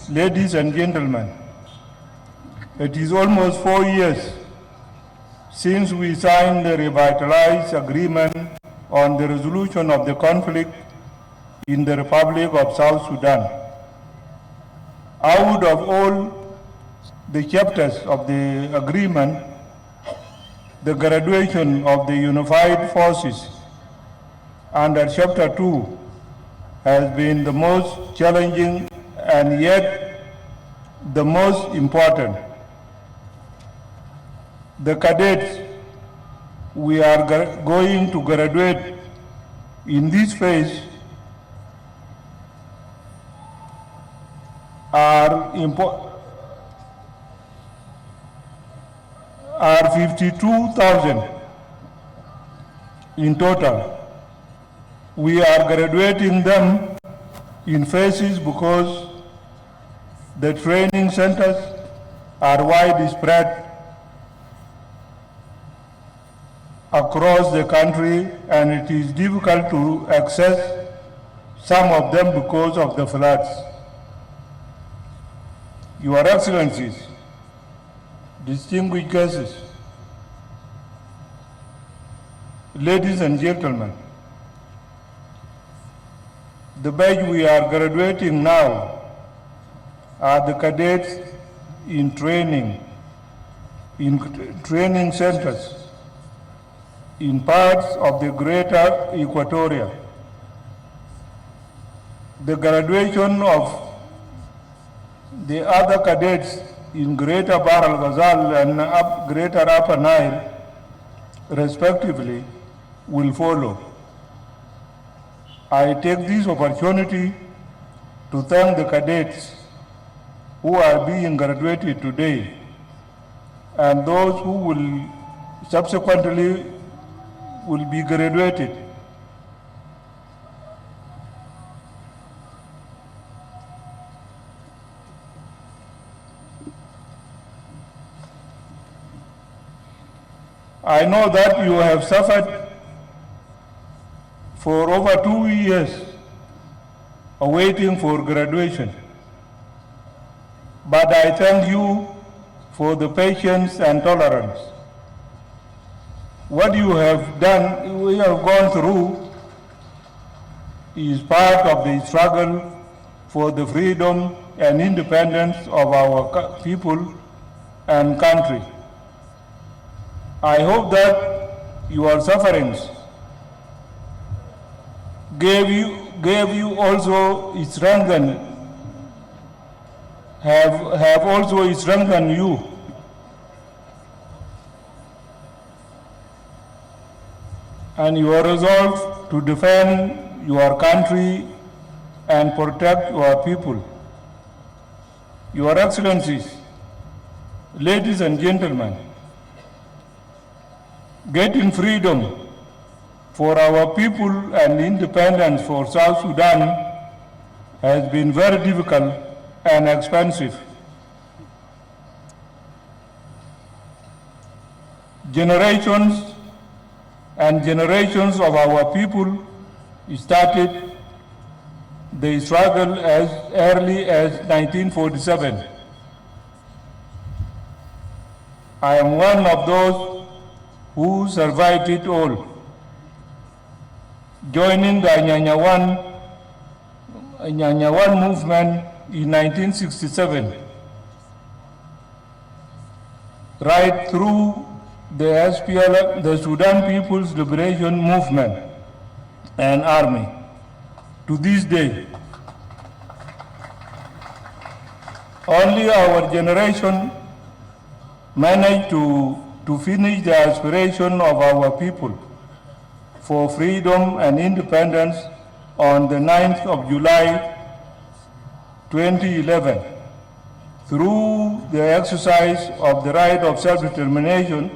Ladies and gentlemen, it is almost 4 years since we signed the revitalized agreement on the resolution of the conflict in the Republic of South Sudan. Out of all the chapters of the agreement, the graduation of the unified forces under Chapter 2 has been the most challenging and yet the most important. The cadets we are going to graduate in this phase are 52,000 in total. We are graduating them in phases because the training centers are widespread across the country, and it is difficult to access some of them because of the floods. Your Excellencies, distinguished guests, ladies and gentlemen, the batch we are graduating now are the cadets in training centers in parts of the greater Equatoria. The graduation of the other cadets in Greater Bahr el Ghazal and Greater Upper Nile, respectively, will follow. I take this opportunity to thank the cadets who are being graduated today and those who will subsequently will be graduated. I know that you have suffered for over 2 years awaiting for graduation, but I thank you for the patience and tolerance. What you have done, we have gone through, is part of the struggle for the freedom and independence of our people and country. I hope that your sufferings gave you also strengthened, have also strengthened you. And your resolve to defend your country and protect your people. Your Excellencies, ladies and gentlemen, getting freedom for our people and independence for South Sudan has been very difficult and expensive. Generations and generations of our people started the struggle as early as 1947. I am one of those who survived it all, joining the Anyanya One movement in 1967, right through the SPLM, the Sudan People's Liberation Movement and Army, to this day. Only our generation managed to finish the aspiration of our people for freedom and independence on the 9th of July 2011 through the exercise of the right of self-determination,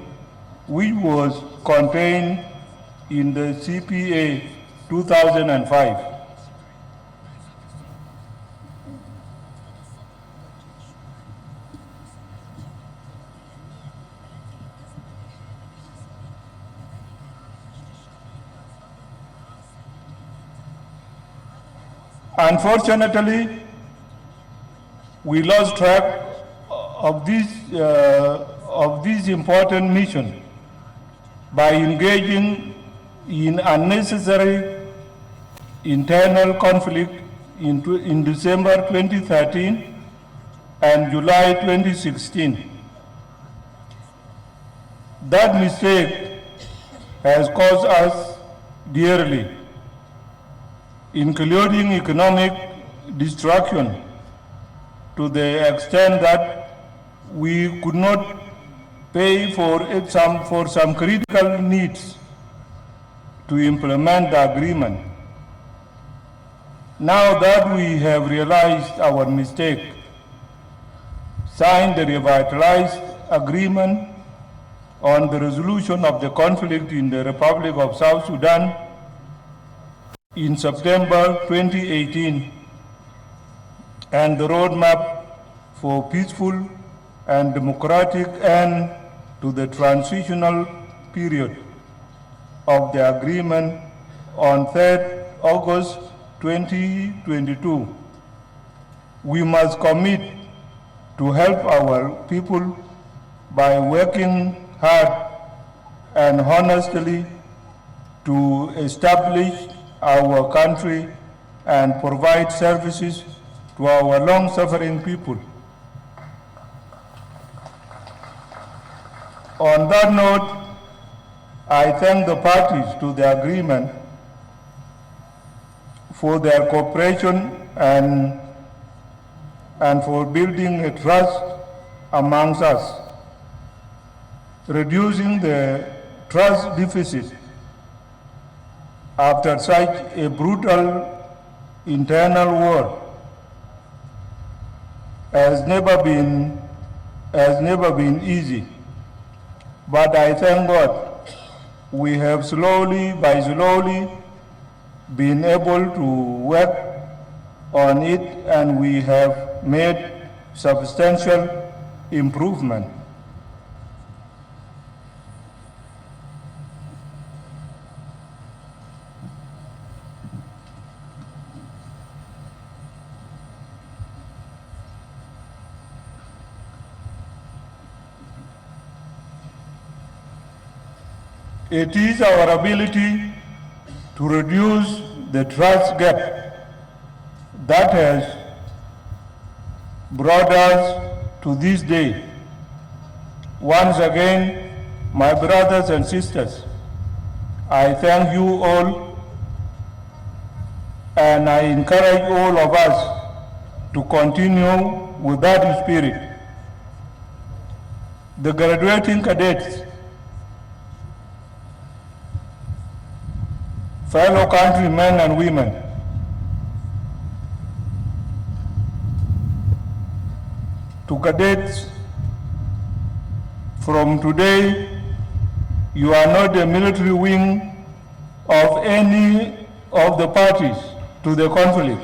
which was contained in the CPA 2005. Unfortunately, we lost track of this important mission by engaging in unnecessary internal conflict in December 2013 and July 2016. That mistake has cost us dearly, including economic destruction, to the extent that we could not pay for some critical needs to implement the agreement. Now that we have realized our mistake, signed the revitalized agreement on the resolution of the conflict in the Republic of South Sudan in September 2018, and the roadmap for peaceful and democratic end to the transitional period of the agreement on 3rd August 2022. We must commit to help our people by working hard and honestly to establish our country and provide services to our long-suffering people. On that note, I thank the parties to the agreement for their cooperation and for building a trust amongst us. Reducing the trust deficit after such a brutal internal war has never been easy. But I thank God we have slowly been able to work on it, and we have made substantial improvement. It is our ability to reduce the trust gap that has brought us to this day. Once again, my brothers and sisters, I thank you all, and I encourage all of us to continue with that spirit. The graduating cadets, fellow countrymen and women, to cadets, from today, you are not the military wing of any of the parties to the conflict.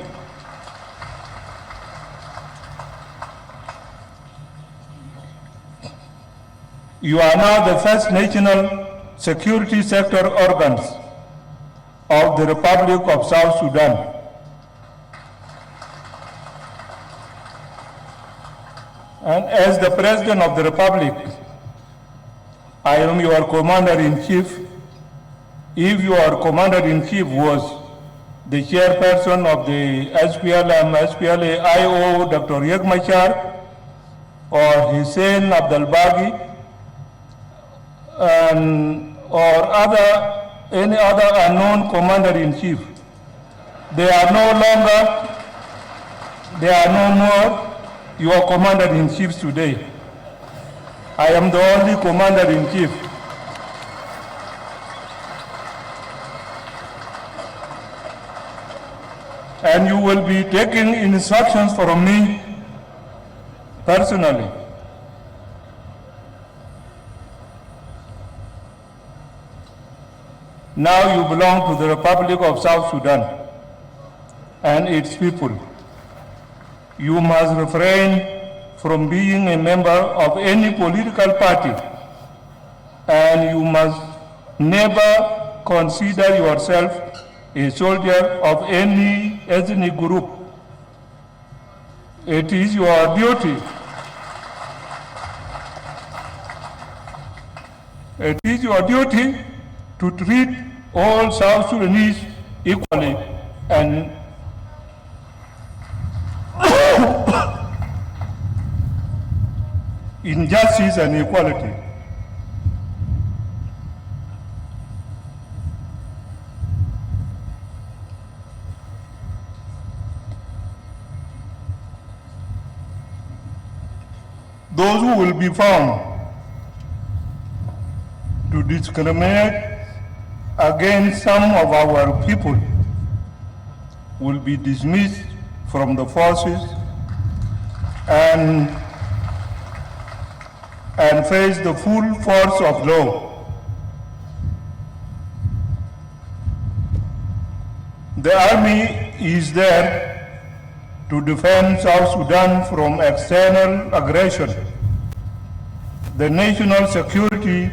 You are now the first national security sector organs of the Republic of South Sudan. And as the President of the Republic, I am your Commander-in-Chief. If your Commander-in-Chief was the chairperson of the SPLA-IO, Dr. Riek Machar, or Hussein Abdel-Baghi, or any other unknown Commander-in-Chief, they are no more your Commander-in-Chiefs today. I am the only Commander-in-Chief. And you will be taking instructions from me personally. Now you belong to the Republic of South Sudan and its people. You must refrain from being a member of any political party, and you must never consider yourself a soldier of any ethnic group. It is your duty. It is your duty to treat all South Sudanese equally and in justice and equality. Those who will be found to discriminate against some of our people will be dismissed from the forces and face the full force of law. The army is there to defend South Sudan from external aggression. The national security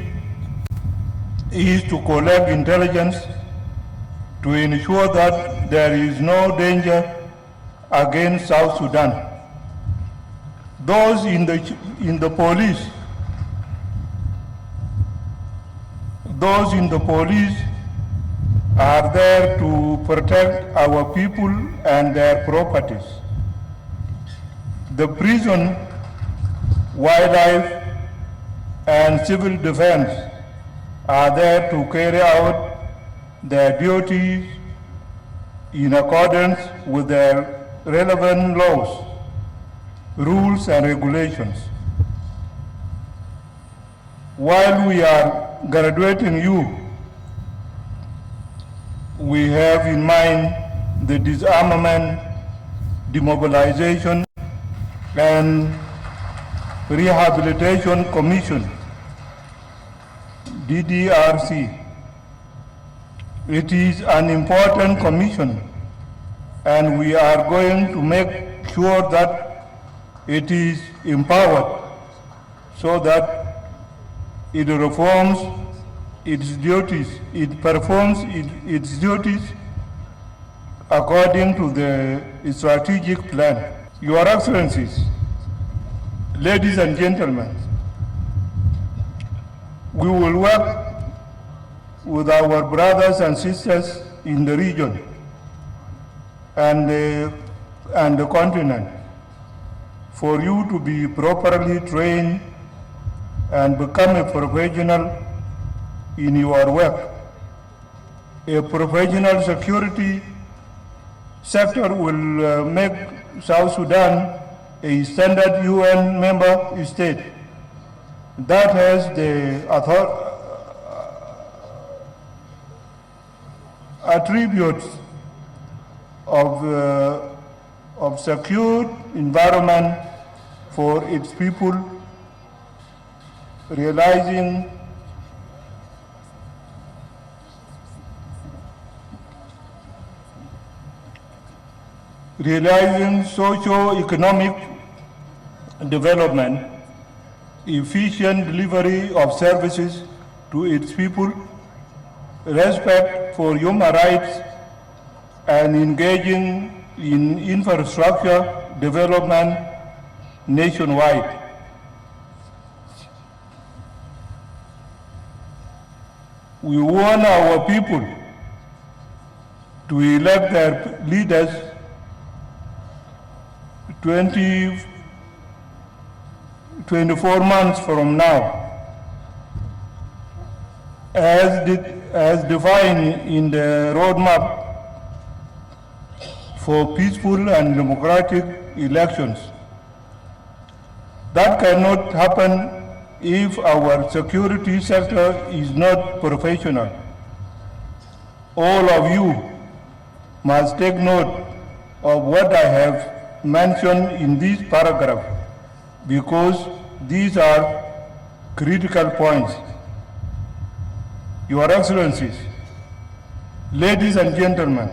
is to collect intelligence to ensure that there is no danger against South Sudan. Those in the police are there to protect our people and their properties. The prison, wildlife, and civil defense are there to carry out their duties in accordance with their relevant laws, rules, and regulations. While we are graduating you, we have in mind the Disarmament, Demobilization, and Rehabilitation Commission, DDRC. It is an important commission, and we are going to make sure that it is empowered so that it performs its duties according to the strategic plan. Your Excellencies, ladies and gentlemen, we will work with our brothers and sisters in the region and the continent for you to be properly trained and become a professional in your work. A professional security sector will make South Sudan a standard UN member state that has the attributes of secure environment for its people, realizing socio-economic development, efficient delivery of services to its people, respect for human rights, and engaging in infrastructure development nationwide. We want our people to elect their leaders 24 months from now, as defined in the roadmap for peaceful and democratic elections. That cannot happen if our security sector is not professional. All of you must take note of what I have mentioned in this paragraph, because these are critical points. Your Excellencies, ladies and gentlemen,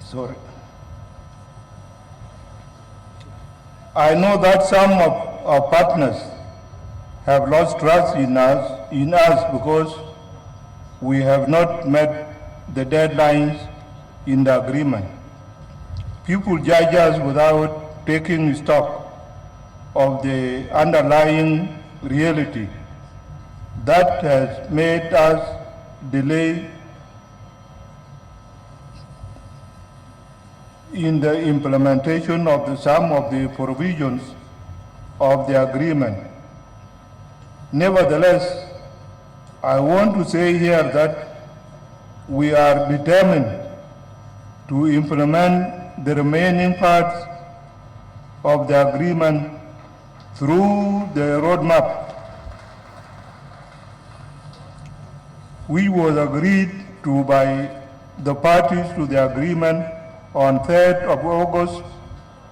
sorry. I know that some of our partners have lost trust in us because we have not met the deadlines in the agreement. People judge us without taking stock of the underlying reality that has made us delay in the implementation of some of the provisions of the agreement. Nevertheless, I want to say here that we are determined to implement the remaining parts of the agreement through the roadmap which was agreed to by the parties to the agreement on 3rd of August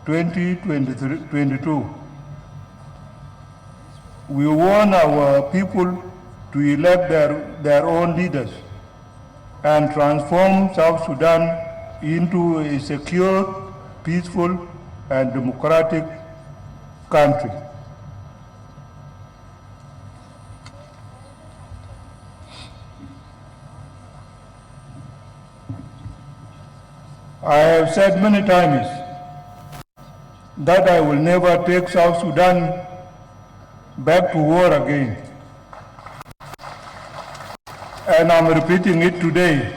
2022. We want our people to elect their own leaders and transform South Sudan into a secure, peaceful, and democratic country. I have said many times that I will never take South Sudan back to war again. And I'm repeating it today,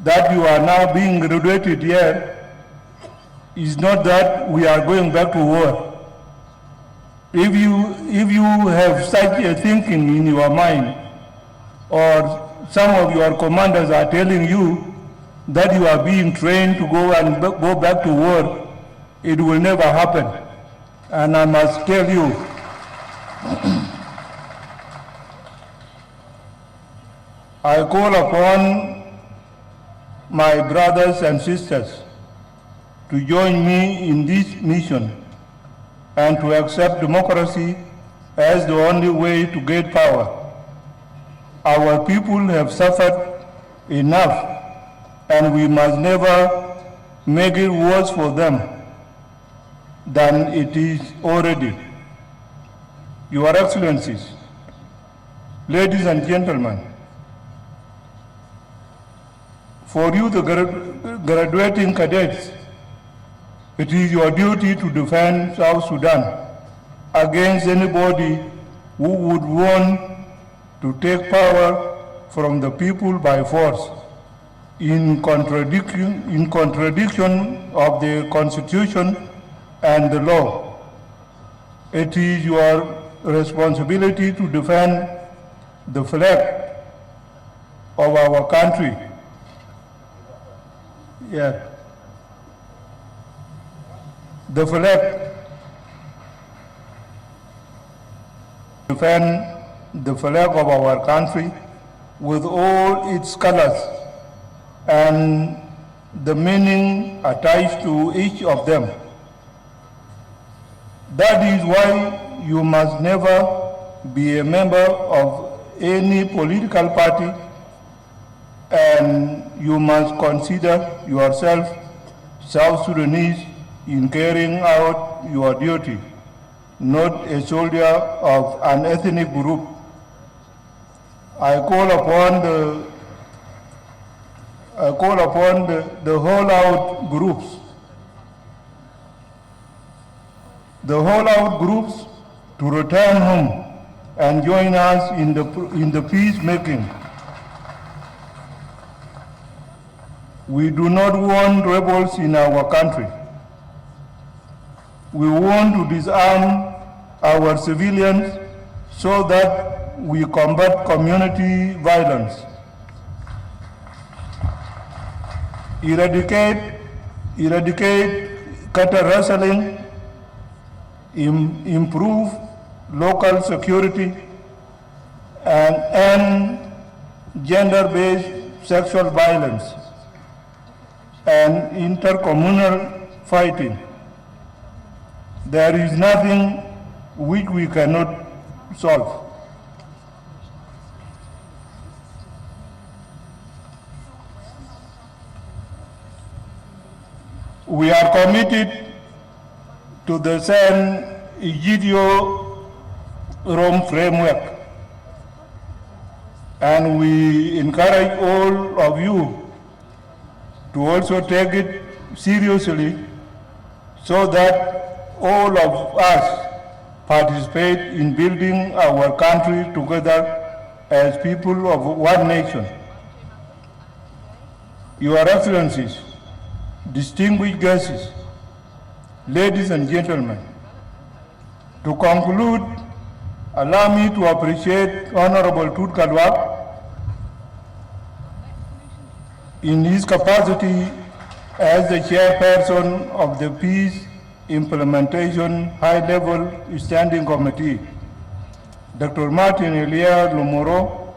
that you are now being graduated here is not that we are going back to war. If you have such a thinking in your mind, or some of your commanders are telling you that you are being trained to go back to war, it will never happen. And I must tell you, I call upon my brothers and sisters to join me in this mission and to accept democracy as the only way to get power. Our people have suffered enough, and we must never make it worse for them than it is already. Your Excellencies, ladies and gentlemen, for you, the graduating cadets, it is your duty to defend South Sudan against anybody who would want to take power from the people by force, in contradiction of the Constitution and the law. It is your responsibility to defend the flag of our country. Yeah. The flag. Defend the flag of our country with all its colors and the meaning attached to each of them. That is why you must never be a member of any political party, and you must consider yourself South Sudanese in carrying out your duty, not a soldier of an ethnic group. I call upon the whole-out groups. The whole-out groups to return home and join us in the peacemaking. We do not want rebels in our country. We want to disarm our civilians so that we combat community violence, eradicate cattle rustling, improve local security, and end gender-based sexual violence and intercommunal fighting. There is nothing which we cannot solve. We are committed to the San Egidio Rome framework, and we encourage all of you to also take it seriously so that all of us participate in building our country together as people of one nation. Your Excellencies, distinguished guests, ladies and gentlemen, to conclude, allow me to appreciate Honorable Tut Galwak in his capacity as the chairperson of the Peace Implementation High-Level Standing Committee, Dr. Martin Elia Lumoro,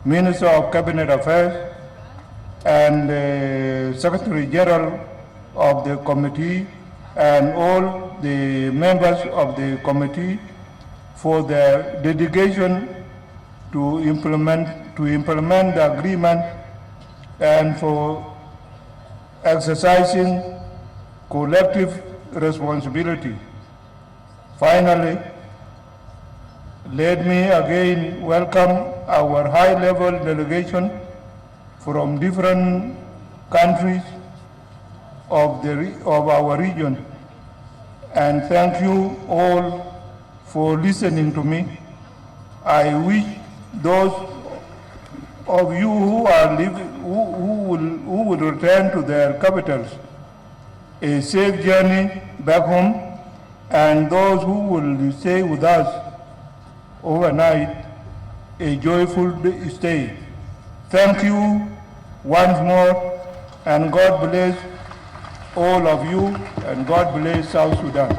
Minister of Cabinet Affairs and Secretary General of the committee, and all the members of the committee for their dedication to implement the agreement and for exercising collective responsibility. Finally, let me again welcome our high-level delegation from different countries of our region, and thank you all for listening to me. I wish those of you who are who will return to their capitals a safe journey back home, and those who will stay with us overnight a joyful stay. Thank you once more, and God bless all of you, and God bless South Sudan.